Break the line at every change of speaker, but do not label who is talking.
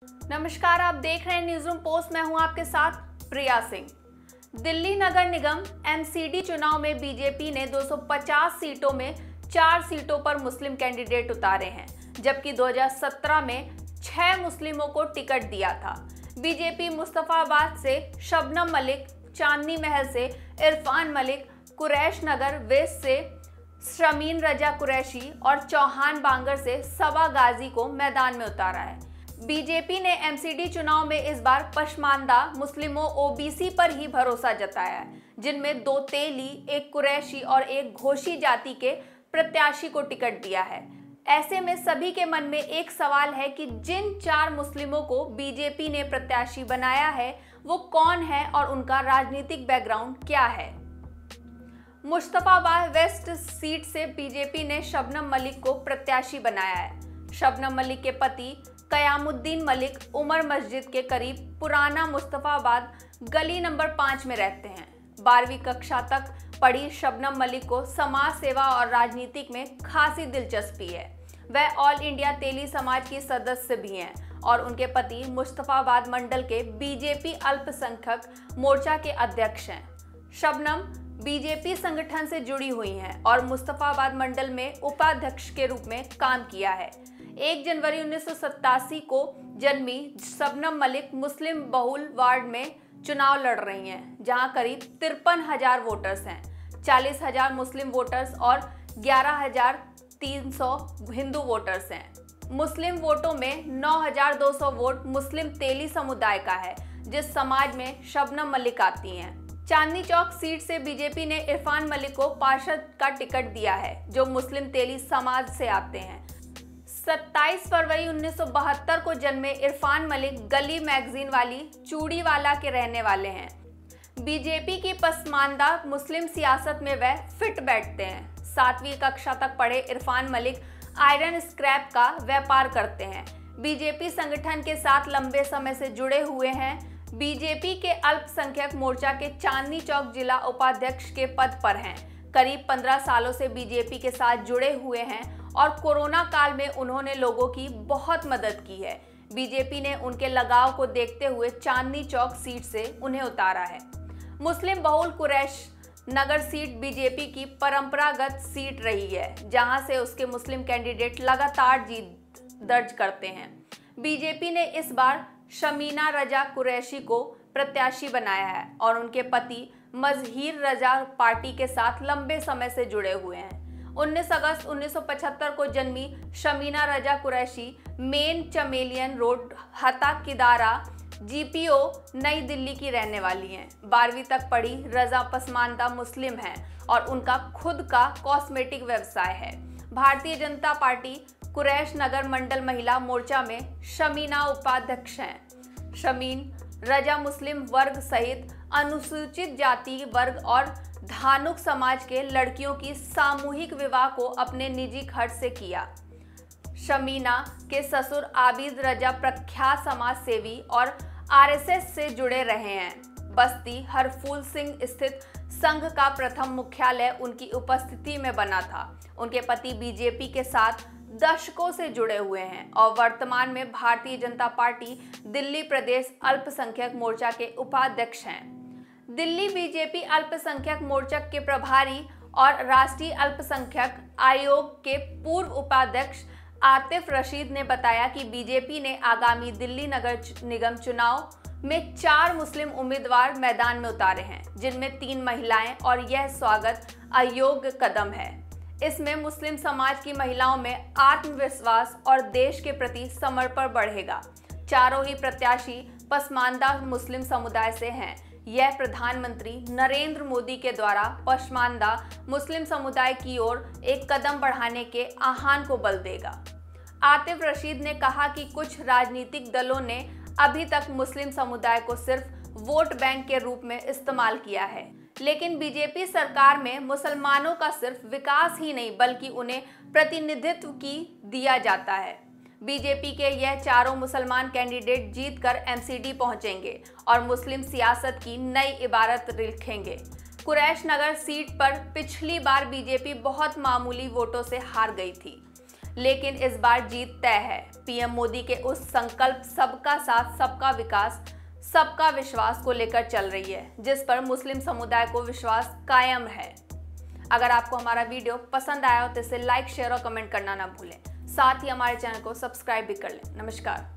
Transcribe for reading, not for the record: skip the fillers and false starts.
नमस्कार, आप देख रहे हैं न्यूज़ रूम पोस्ट। मैं हूं आपके साथ प्रिया सिंह। दिल्ली नगर निगम एमसीडी चुनाव में बीजेपी ने 250 सीटों में 4 सीटों पर मुस्लिम कैंडिडेट उतारे हैं, जबकि 2017 में 6 मुस्लिमों को टिकट दिया था। बीजेपी मुस्तफाबाद से शबनम मलिक, चांदनी महल से इरफान मलिक, कुरैश नगर वेस्ट से शमीन रजा कुरैशी और चौहान बांगर से सबा गाजी को मैदान में उतारा है। बीजेपी ने एमसीडी चुनाव में इस बार पशमानदा मुस्लिमों ओबीसी पर ही भरोसा जताया है, जिनमें 2 तेली, 1 कुरैशी और 1 घोषी जाति के प्रत्याशी को टिकट दिया है। ऐसे में सभी के मन में एक सवाल है कि जिन 4 मुस्लिमों को बीजेपी ने प्रत्याशी बनाया है वो कौन है और उनका राजनीतिक बैकग्राउंड क्या है। मुस्तफाबाद वेस्ट सीट से बीजेपी ने शबनम मलिक को प्रत्याशी बनाया है। शबनम मलिक के पति कयामुद्दीन मलिक उमर मस्जिद के करीब पुराना मुस्तफाबाद गली नंबर 5 में रहते हैं। 12वीं कक्षा तक पढ़ी शबनम मलिक को समाज सेवा और राजनीतिक में खासी दिलचस्पी है। वह ऑल इंडिया तेली समाज की सदस्य भी हैं और उनके पति मुस्तफाबाद मंडल के बीजेपी अल्पसंख्यक मोर्चा के अध्यक्ष हैं। शबनम बीजेपी संगठन से जुड़ी हुई हैं और मुस्तफाबाद मंडल में उपाध्यक्ष के रूप में काम किया है। 1 जनवरी 1987 को जन्मी शबनम मलिक मुस्लिम बहुल वार्ड में चुनाव लड़ रही हैं, जहां करीब 53,000 वोटर्स हैं। 40,000 मुस्लिम वोटर्स और 11,300 हिंदू वोटर्स हैं। मुस्लिम वोटों में 9,200 वोट मुस्लिम तेली समुदाय का है, जिस समाज में शबनम मलिक आती हैं। चांदनी चौक सीट से बीजेपी ने इरफान मलिक को पार्षद का टिकट दिया है, जो मुस्लिम तेली समाज से आते हैं। 27 फरवरी 1972 को जन्मे इरफान मलिक गली मैगजीन वाली चूड़ीवाला के रहने वाले हैं। बीजेपी की पसमानदा मुस्लिम सियासत में वह फिट बैठते हैं। 7वीं कक्षा तक पढ़े इरफान मलिक आयरन स्क्रैप का व्यापार करते हैं। बीजेपी संगठन के साथ लंबे समय से जुड़े हुए हैं। बीजेपी के अल्पसंख्यक मोर्चा के चांदनी चौक जिला उपाध्यक्ष के पद पर हैं। करीब 15 सालों से बीजेपी के साथ जुड़े हुए हैं और कोरोना काल में उन्होंने लोगों की बहुत मदद की है। बीजेपी ने उनके लगाव को देखते हुए चांदनी चौक सीट से उन्हें उतारा है। मुस्लिम बहुल कुरैश नगर सीट बीजेपी की परंपरागत सीट रही है, जहां से उसके मुस्लिम कैंडिडेट लगातार जीत दर्ज करते हैं। बीजेपी ने इस बार शमीना रजा कुरैशी को प्रत्याशी बनाया है और उनके पति मजहीर रजा पार्टी के साथ लंबे समय से जुड़े हुए हैं। 19 अगस्त 1975 को जन्मी शमीना रजा कुरैशी मेन चमेलियन रोड हता किदारा जीपीओ नई दिल्ली की रहने वाली हैं। 12वीं तक पढ़ी रजा पसमानदा मुस्लिम हैं और उनका खुद का कॉस्मेटिक व्यवसाय है। भारतीय जनता पार्टी कुरैश नगर मंडल महिला मोर्चा में शमीना उपाध्यक्ष हैं। शमीन रजा मुस्लिम वर्ग सहित अनुसूचित जाति वर्ग और धानुक समाज के लड़कियों की सामूहिक विवाह को अपने निजी खर्च से किया। शमीना के ससुर आबिद रजा प्रख्यात समाज सेवी और आरएसएस से जुड़े रहे हैं। बस्ती हरफूल सिंह स्थित संघ का प्रथम मुख्यालय उनकी उपस्थिति में बना था। उनके पति बीजेपी के साथ दशकों से जुड़े हुए हैं और वर्तमान में भारतीय जनता पार्टी दिल्ली प्रदेश अल्पसंख्यक मोर्चा के उपाध्यक्ष हैं। दिल्ली बीजेपी अल्पसंख्यक मोर्चा के प्रभारी और राष्ट्रीय अल्पसंख्यक आयोग के पूर्व उपाध्यक्ष आतिफ रशीद ने बताया कि बीजेपी ने आगामी दिल्ली नगर निगम चुनाव में 4 मुस्लिम उम्मीदवार मैदान में उतारे हैं, जिनमें 3 महिलाएं, और यह स्वागत अयोग्य कदम है। इसमें मुस्लिम समाज की महिलाओं में आत्मविश्वास और देश के प्रति समर्पण बढ़ेगा। चारों ही प्रत्याशी पसमानदा मुस्लिम समुदाय से हैं। यह प्रधानमंत्री नरेंद्र मोदी के द्वारा पसमानदा मुस्लिम समुदाय की ओर एक कदम बढ़ाने के आह्वान को बल देगा। आतिफ रशीद ने कहा कि कुछ राजनीतिक दलों ने अभी तक मुस्लिम समुदाय को सिर्फ वोट बैंक के रूप में इस्तेमाल किया है, लेकिन बीजेपी सरकार में मुसलमानों का सिर्फ विकास ही नहीं बल्कि उन्हें प्रतिनिधित्व की दिया जाता है। बीजेपी के यह चारों मुसलमान कैंडिडेट जीतकर एमसीडी पहुंचेंगे और मुस्लिम सियासत की नई इबारत लिखेंगे। कुरैश नगर सीट पर पिछली बार बीजेपी बहुत मामूली वोटों से हार गई थी। लेकिन इस बार जीत तय है। पीएम मोदी के उस संकल्प सबका साथ सबका विकास सबका विश्वास को लेकर चल रही है, जिस पर मुस्लिम समुदाय को विश्वास कायम है। अगर आपको हमारा वीडियो पसंद आया हो तो इसे लाइक, शेयर और कमेंट करना ना भूलें। साथ ही हमारे चैनल को सब्सक्राइब भी कर लें। नमस्कार।